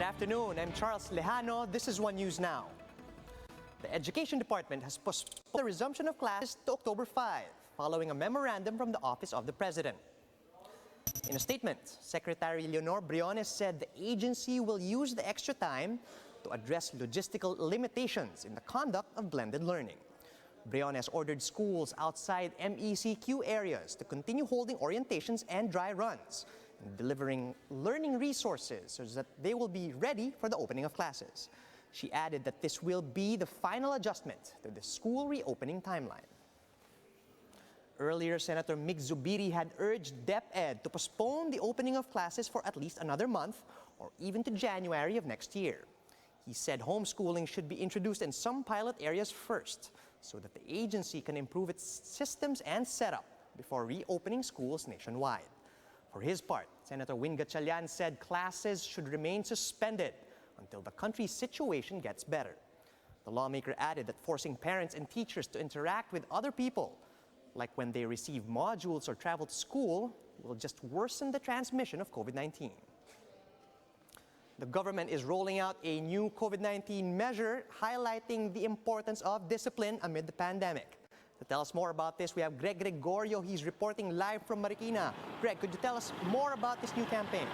afternoon. I'm Charles Lejano. This is One News Now. The Education Department has postponed the resumption of classes to October 5, following a memorandum from the Office of the President. In a statement, Secretary Leonor Briones said the agency will use the extra time to address logistical limitations in the conduct of blended learning. Briones ordered schools outside MECQ areas to continue holding orientations and dry runs, and delivering learning resources so that they will be ready for the opening of classes. She added that this will be the final adjustment to the school reopening timeline. Earlier, Senator Mig Zubiri had urged DepEd to postpone the opening of classes for at least another month or even to January of next year. He said homeschooling should be introduced in some pilot areas first so that the agency can improve its systems and setup before reopening schools nationwide. For his part, Senator Win Gatchalian said classes should remain suspended until the country's situation gets better. The lawmaker added that forcing parents and teachers to interact with other people, like when they receive modules or travel to school, will just worsen the transmission of COVID-19. The government is rolling out a new COVID-19 measure highlighting the importance of discipline amid the pandemic. To tell us more about this, we have Greg Gregorio. He's reporting live from Marikina. Greg, could you tell us more about this new campaign?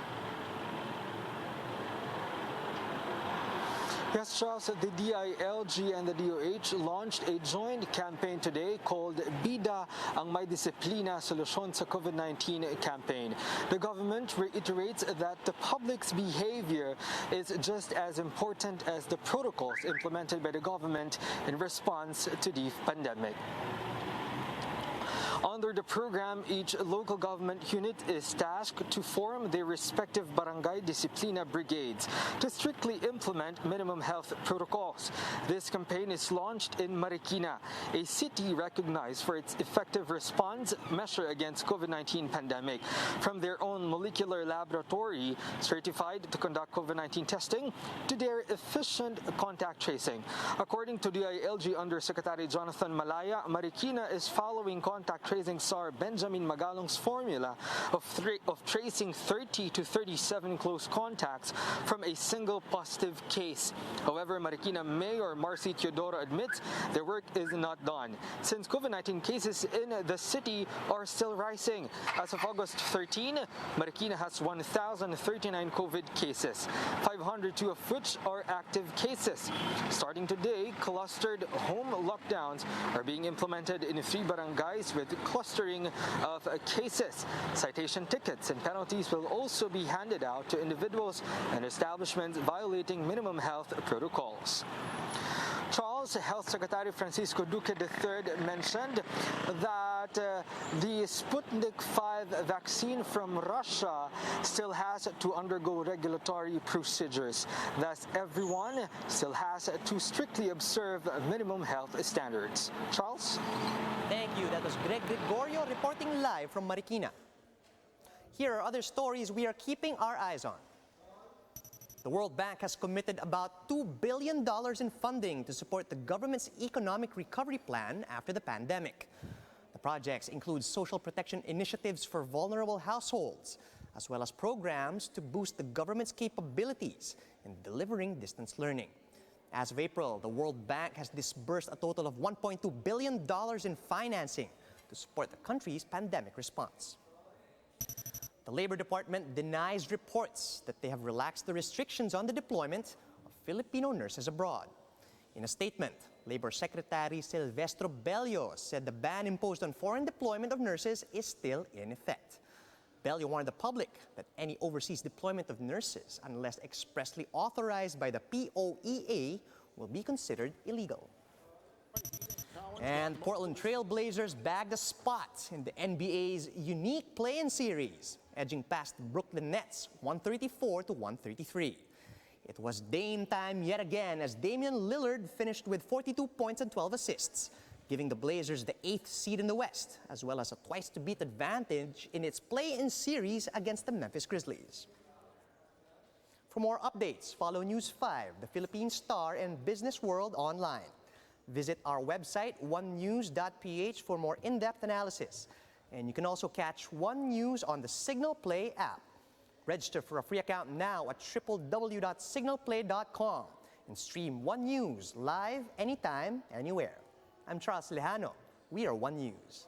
Yes, Charles, the DILG and the DOH launched a joint campaign today called Bida ang May Disiplina Solusyon sa COVID-19 campaign. The government reiterates that the public's behavior is just as important as the protocols implemented by the government in response to the pandemic. Under the program, each local government unit is tasked to form their respective barangay disciplina brigades to strictly implement minimum health protocols. This campaign is launched in Marikina, a city recognized for its effective response measure against COVID-19 pandemic. From their own molecular laboratory, certified to conduct COVID-19 testing, to their efficient contact tracing. According to DILG Undersecretary Jonathan Malaya, Marikina is following contact tracing SAR Benjamin Magalong's formula of tracing 30 to 37 close contacts from a single positive case. However, Marikina Mayor Marcy Teodoro admits their work is not done since COVID-19 cases in the city are still rising. As of August 13, Marikina has 1,039 COVID cases, 502 of which are active cases. Starting today, clustered home lockdowns are being implemented in 3 barangays with clustering of cases. Citation tickets and penalties will also be handed out to individuals and establishments violating minimum health protocols. Charles, Health Secretary Francisco Duque III mentioned that the Sputnik V vaccine from Russia still has to undergo regulatory procedures. Thus, everyone still has to strictly observe minimum health standards. Charles? Thank you. That was Greg Gregorio reporting live from Marikina. Here are other stories we are keeping our eyes on. The World Bank has committed about $2 billion in funding to support the government's economic recovery plan after the pandemic. The projects include social protection initiatives for vulnerable households, as well as programs to boost the government's capabilities in delivering distance learning. As of April, the World Bank has disbursed a total of $1.2 billion in financing to support the country's pandemic response. The Labor Department denies reports that they have relaxed the restrictions on the deployment of Filipino nurses abroad. In a statement, Labor Secretary Silvestro Bello said the ban imposed on foreign deployment of nurses is still in effect. Bello warned the public that any overseas deployment of nurses, unless expressly authorized by the POEA, will be considered illegal. And Portland Trail Blazers bagged a spot in the NBA's unique play-in series, edging past the Brooklyn Nets 134 to 133. It was Dame time yet again as Damian Lillard finished with 42 points and 12 assists, giving the Blazers the 8th seed in the West, as well as a twice-to-beat advantage in its play-in series against the Memphis Grizzlies. For more updates, follow News 5, the Philippine Star, and Business World online. Visit our website, onenews.ph, for more in-depth analysis. And you can also catch One News on the Signal Play app. Register for a free account now at www.signalplay.com and stream One News live anytime, anywhere. I'm Charles Lejano. We are One News.